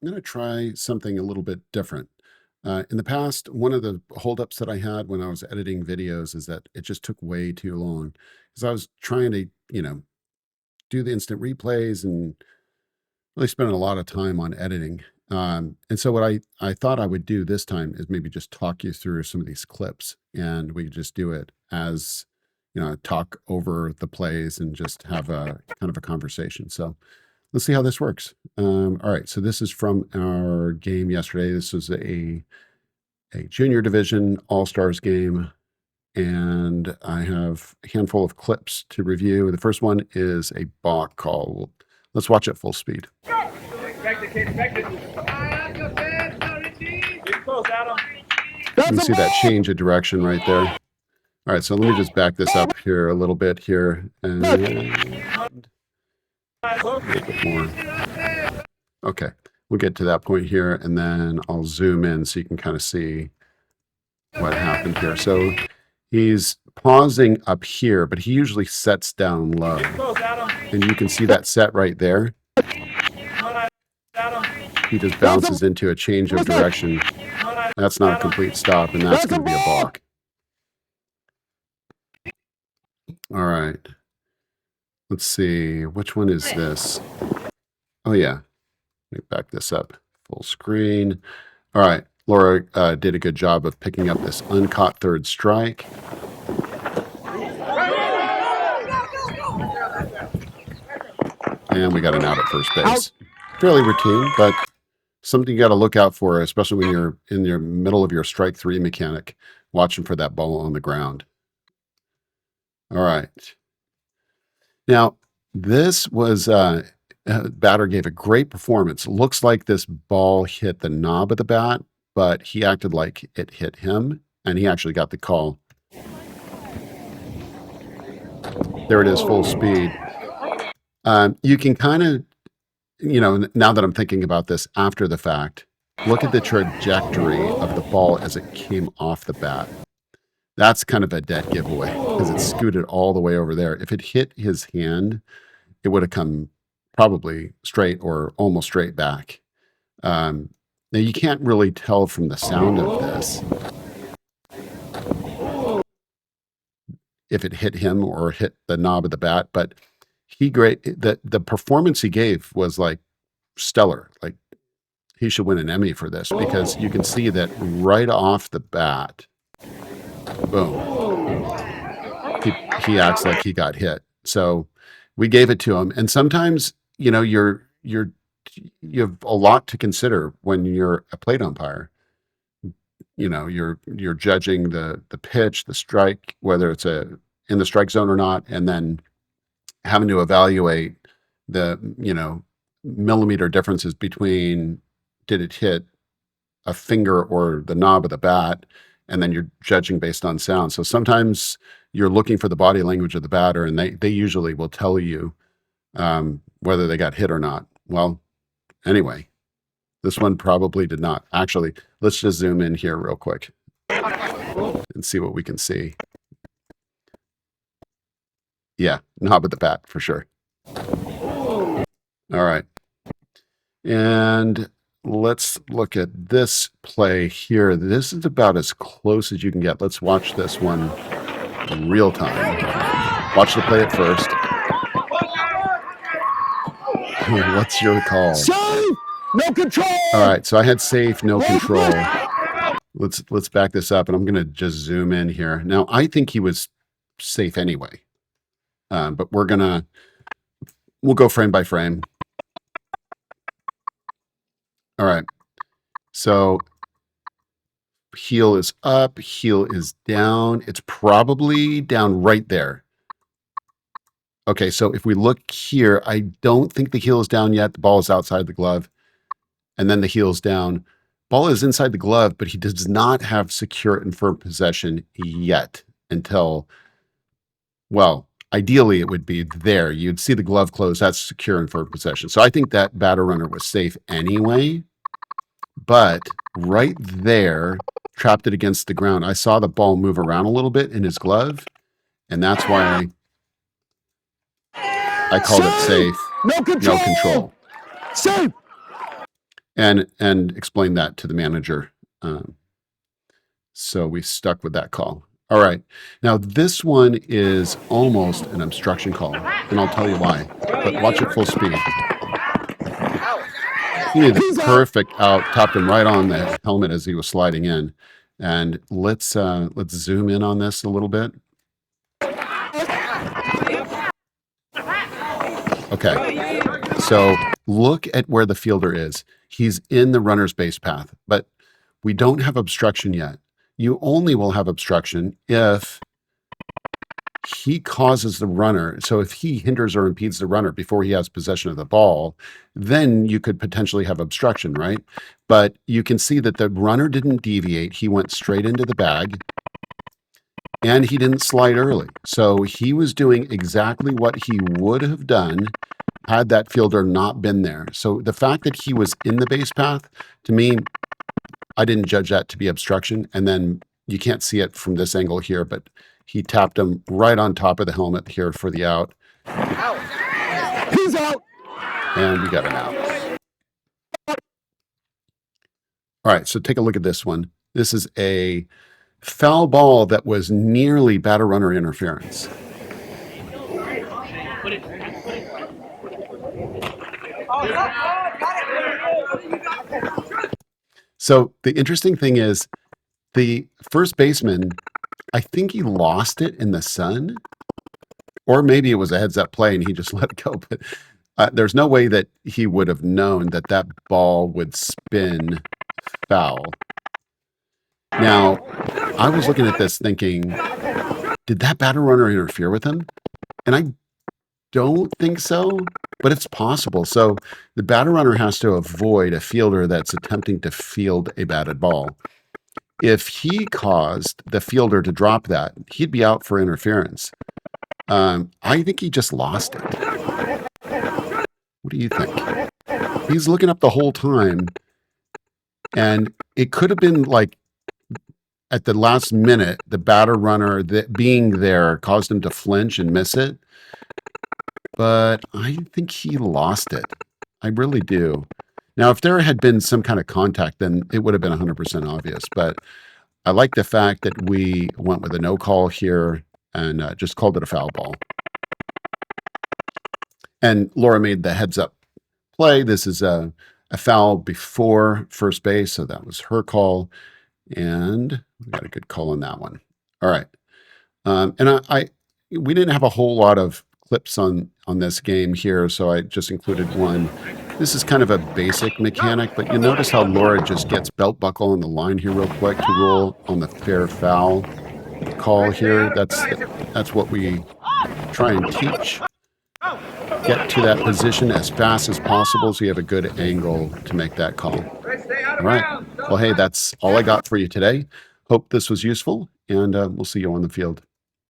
I'm going to try something a little bit different. In the past, one of the holdups that I had when I was editing videos is that it just took way too long because I was trying to, do the instant replays and really spending a lot of time on editing. And so what I thought I would do this time is maybe just talk you through some of these clips, and we could just do it as, talk over the plays and just have a kind of a conversation. So let's see how this works. All right, so this is from our game yesterday. This was a junior division all-stars game, and I have a handful of clips to review. The first one is a balk call. Let's watch it full speed. You can see that change of direction right there. All right, so let me just back this up here a little bit here, and a little bit more. Okay, we'll get to that point here, and then I'll zoom in so you can kind of see what happened here. So he's pausing up here, but he usually sets down low. And you can see that set right there. He just bounces into a change of direction. That's not a complete stop, and that's going to be a balk. All right. Let's see. Which one is this? Oh, yeah. Let me back this up. Full screen. All right. Laura did a good job of picking up this uncaught third strike. And we got an out at first base. Fairly routine, but something you got to look out for, especially when you're in the middle of your strike three mechanic, watching for that ball on the ground. All right. Now, this was batter gave a great performance. Looks like this ball hit the knob of the bat, but he acted like it hit him, and he actually got the call. There it is, full speed. You can kind of, now that I'm thinking about this after the fact, look at the trajectory of the ball as it came off the bat. That's kind of a dead giveaway because it scooted all the way over there. If it hit his hand, it would have come probably straight or almost straight back. Now, you can't really tell from the sound of this if it hit him or hit the knob of the bat, but the performance he gave was like stellar. Like, he should win an Emmy for this because you can see that right off the bat, boom, he acts like he got hit. So we gave it to him. And sometimes, you have a lot to consider when you're a plate umpire. You're judging the pitch, the strike, whether it's in the strike zone or not, and then having to evaluate the, millimeter differences between did it hit a finger or the knob of the bat, and then you're judging based on sound. So sometimes you're looking for the body language of the batter, and they usually will tell you whether they got hit or not. Well, anyway, this one probably did not. Actually, let's just zoom in here real quick and see what we can see. Yeah, knob of the bat for sure. All right. And let's look at this play here. This is about as close as you can get. Let's watch this one in real time. Watch the play at first. What's your call? Safe, no control. All right, so I had safe, no control. Let's back this up, and I'm going to just zoom in here. Now, I think he was safe anyway, but we'll go frame by frame. All right, so heel is up, heel is down. It's probably down right there. Okay, so if we look here, I don't think the heel is down yet. The ball is outside the glove, and then the heel's down. Ball is inside the glove, but he does not have secure and firm possession yet until, well, ideally it would be there. You'd see the glove close. That's secure and firm possession. So I think that batter runner was safe anyway, but right there, trapped it against the ground. I saw the ball move around a little bit in his glove, and that's why I called it safe. No control. No control. Safe. and explained that to the manager. So we stuck with that call. All right. Now this one is almost an obstruction call, and I'll tell you why. But watch it full speed. He made the perfect out, tapped him right on the helmet as he was sliding in. And let's zoom in on this a little bit. Okay. So look at where the fielder is. He's in the runner's base path, but we don't have obstruction yet. You only will have obstruction if he causes the runner. So if he hinders or impedes the runner before he has possession of the ball, then you could potentially have obstruction, right? But you can see that the runner didn't deviate. He went straight into the bag and he didn't slide early. So he was doing exactly what he would have done had that fielder not been there. So the fact that he was in the base path, to me, I didn't judge that to be obstruction. And then you can't see it from this angle here, but he tapped him right on top of the helmet here for the out. He's out. And we got an out. All right, so take a look at this one. This is a foul ball that was nearly batter runner interference. So the interesting thing is the first baseman, I think he lost it in the sun, or maybe it was a heads up play and he just let it go. But there's no way that he would have known that that ball would spin foul. Now, I was looking at this thinking, did that batter runner interfere with him? And I don't think so, but it's possible. So the batter runner has to avoid a fielder that's attempting to field a batted ball. If he caused the fielder to drop that, he'd be out for interference. I think he just lost it. What do you think? He's looking up the whole time, and it could have been like at the last minute, the batter runner that being there caused him to flinch and miss it. But I think he lost it. I really do. Now, if there had been some kind of contact, then it would have been 100% obvious. But I like the fact that we went with a no call here and just called it a foul ball. And Laura made the heads up play. This is a foul before first base, so that was her call. And we got a good call on that one. All right. And we didn't have a whole lot of clips on this game here, so I just included one. This is kind of a basic mechanic, but you notice how Laura just gets belt buckle on the line here real quick to roll on the fair foul call here. That's what we try and teach. Get to that position as fast as possible so you have a good angle to make that call. All right. Well, hey, that's all I got for you today. Hope this was useful, and we'll see you on the field.